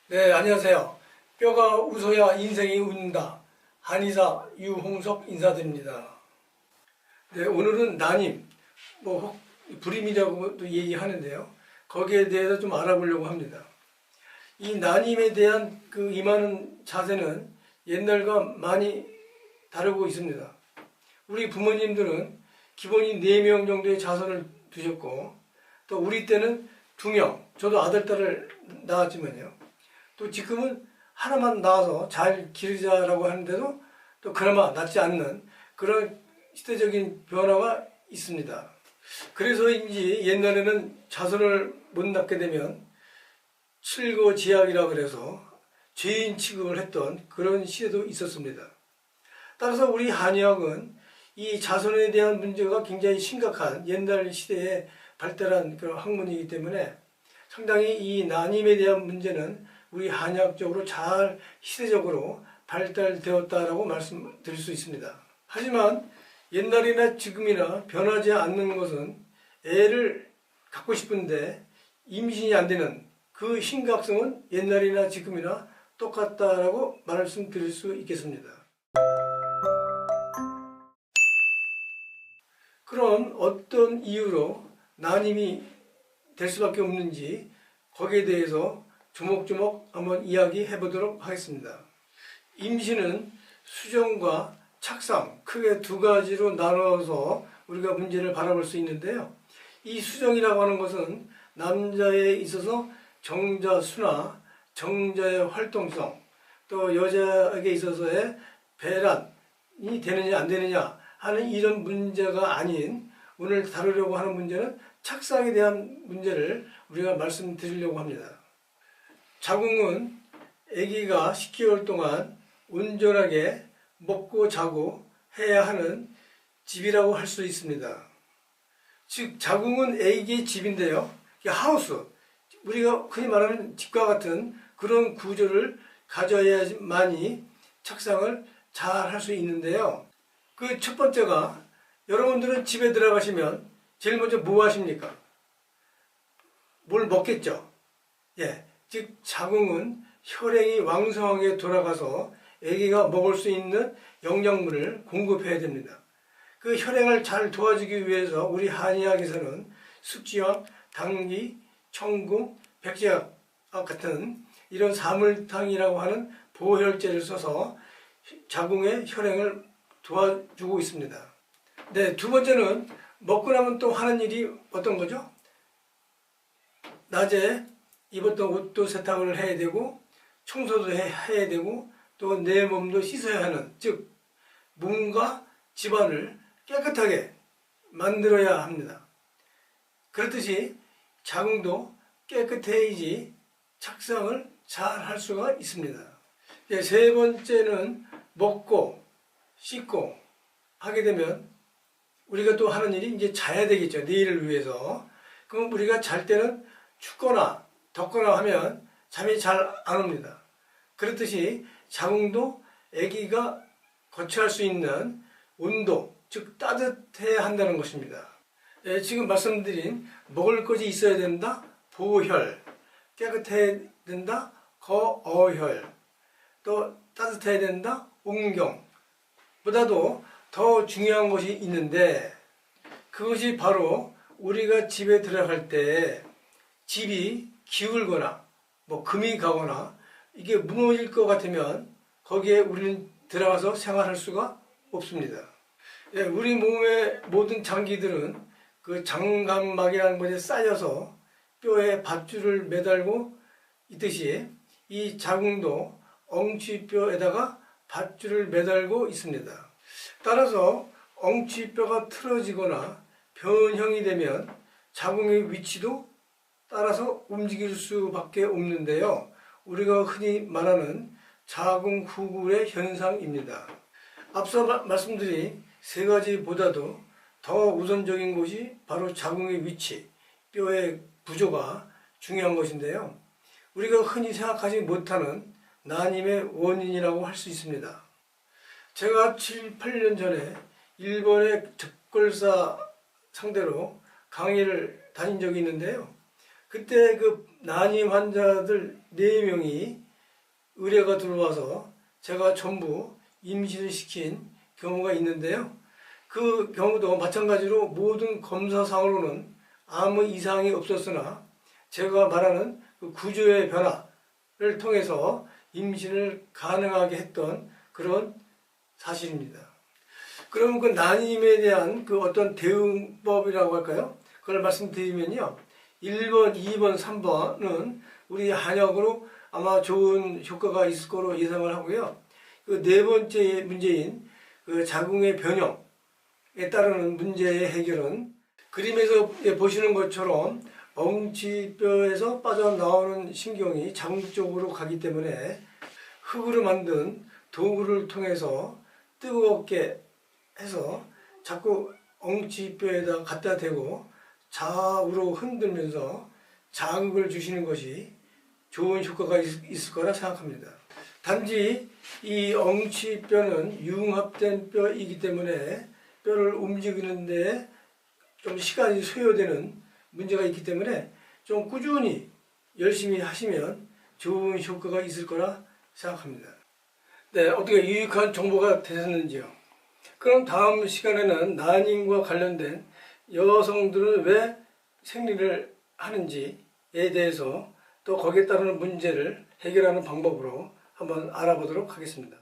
네, 안녕하세요. 뼈가 웃어야 인생이 웃는다. 한의사 유홍석 인사드립니다. 네, 오늘은 난임, 불임이라고도 얘기하는데요. 거기에 대해서 좀 알아보려고 합니다. 이 난임에 대한 그 임하는 자세는 옛날과 많이 다르고 있습니다. 우리 부모님들은 기본이 4명 정도의 자손을 두셨고, 또 우리 때는 2명, 저도 아들, 딸을 낳았지만요. 또 지금은 하나만 낳아서 잘 기르자라고 하는데도 또 그나마 낫지 않는 그런 시대적인 변화가 있습니다. 그래서인지 옛날에는 자손을 못 낳게 되면 칠거지약이라 그래서 죄인 취급을 했던 그런 시대도 있었습니다. 따라서 우리 한의학은 이 자손에 대한 문제가 굉장히 심각한 옛날 시대에 발달한 그런 학문이기 때문에 상당히 이 난임에 대한 문제는 우리 한의학적으로 잘 시대적으로 발달되었다라고 말씀드릴 수 있습니다. 하지만 옛날이나 지금이나 변하지 않는 것은 애를 갖고 싶은데 임신이 안 되는 그 심각성은 옛날이나 지금이나 똑같다라고 말씀드릴 수 있겠습니다. 그럼 어떤 이유로 난임이 될 수밖에 없는지 거기에 대해서 조목조목 한번 이야기해 보도록 하겠습니다. 임신은 수정과 착상 크게 2가지로 나눠서 우리가 문제를 바라볼 수 있는데요. 이 수정이라고 하는 것은 남자에 있어서 정자 수나 정자의 활동성, 또 여자에게 있어서의 배란이 되느냐 안 되느냐 하는 이런 문제가 아닌 오늘 다루려고 하는 문제는 착상에 대한 문제를 우리가 말씀드리려고 합니다. 자궁은 아기가 10개월 동안 온전하게 먹고 자고 해야 하는 집이라고 할 수 있습니다. 즉 자궁은 아기의 집인데요. 하우스, 우리가 흔히 말하는 집과 같은 그런 구조를 가져야만이 착상을 잘 할 수 있는데요. 그 첫 번째가 여러분들은 집에 들어가시면 제일 먼저 뭐 하십니까? 뭘 먹겠죠? 예. 즉 자궁은 혈행이 왕성하게 돌아가서 아기가 먹을 수 있는 영양분을 공급해야 됩니다. 그 혈행을 잘 도와주기 위해서 우리 한의학에서는 숙지와 당귀, 청궁, 백제약 같은 이런 사물탕이라고 하는 보혈제를 써서 자궁의 혈행을 도와주고 있습니다. 네, 2번째는 먹고 나면 또 하는 일이 어떤 거죠? 낮에 입었던 옷도 세탁을 해야 되고 청소도 해야 되고 또 내 몸도 씻어야 하는, 즉 몸과 집안을 깨끗하게 만들어야 합니다. 그렇듯이 자궁도 깨끗해야지 착상을 잘 할 수가 있습니다. 3번째는 먹고 씻고 하게 되면 우리가 또 하는 일이 이제 자야 되겠죠. 내일을 위해서. 그럼 우리가 잘 때는 춥거나 덥거나 하면 잠이 잘 안 옵니다. 그렇듯이 자궁도 아기가 거처할 수 있는 온도, 즉 따뜻해야 한다는 것입니다. 지금 말씀드린 먹을 것이 있어야 된다, 보혈, 깨끗해야 된다, 거어혈, 또 따뜻해야 된다, 옹경. 보다도 더 중요한 것이 있는데 그것이 바로 우리가 집에 들어갈 때 집이 기울거나 금이 가거나 이게 무너질 것 같으면 거기에 우리는 들어가서 생활할 수가 없습니다. 우리 몸의 모든 장기들은 그 장간막이라는 것에 쌓여서 뼈에 밧줄을 매달고 있듯이 이 자궁도 엉치뼈에다가 밧줄을 매달고 있습니다. 따라서 엉치뼈가 틀어지거나 변형이 되면 자궁의 위치도 따라서 움직일 수밖에 없는데요. 우리가 흔히 말하는 자궁후굴의 현상입니다. 앞서 말씀드린 3가지보다도 더 우선적인 것이 바로 자궁의 위치, 뼈의 구조가 중요한 것인데요. 우리가 흔히 생각하지 못하는 난임의 원인이라고 할 수 있습니다. 제가 7, 8년 전에 일본의 적골사 상대로 강의를 다닌 적이 있는데요. 그때 그 난임 환자들 4명이 의뢰가 들어와서 제가 전부 임신을 시킨 경우가 있는데요. 그 경우도 마찬가지로 모든 검사상으로는 아무 이상이 없었으나 제가 말하는 그 구조의 변화를 통해서 임신을 가능하게 했던 그런 사실입니다. 그러면 그 난임에 대한 그 어떤 대응법이라고 할까요? 그걸 말씀드리면요. 1번, 2번, 3번은 우리 한약으로 아마 좋은 효과가 있을 거로 예상을 하고요. 그 네 번째 문제인 그 자궁의 변형에 따르는 문제의 해결은 그림에서 보시는 것처럼 엉치뼈에서 빠져나오는 신경이 자궁 쪽으로 가기 때문에 흙으로 만든 도구를 통해서 뜨겁게 해서 자꾸 엉치뼈에다 갖다 대고 좌우로 흔들면서 자극을 주시는 것이 좋은 효과가 있을 거라 생각합니다. 단지 이 엉치뼈는 융합된 뼈이기 때문에 뼈를 움직이는데 좀 시간이 소요되는 문제가 있기 때문에 좀 꾸준히 열심히 하시면 좋은 효과가 있을 거라 생각합니다. 네, 어떻게 유익한 정보가 되셨는지요? 그럼 다음 시간에는 난임과 관련된 여성들은 왜 생리를 하는지에 대해서 또 거기에 따르는 문제를 해결하는 방법으로 한번 알아보도록 하겠습니다.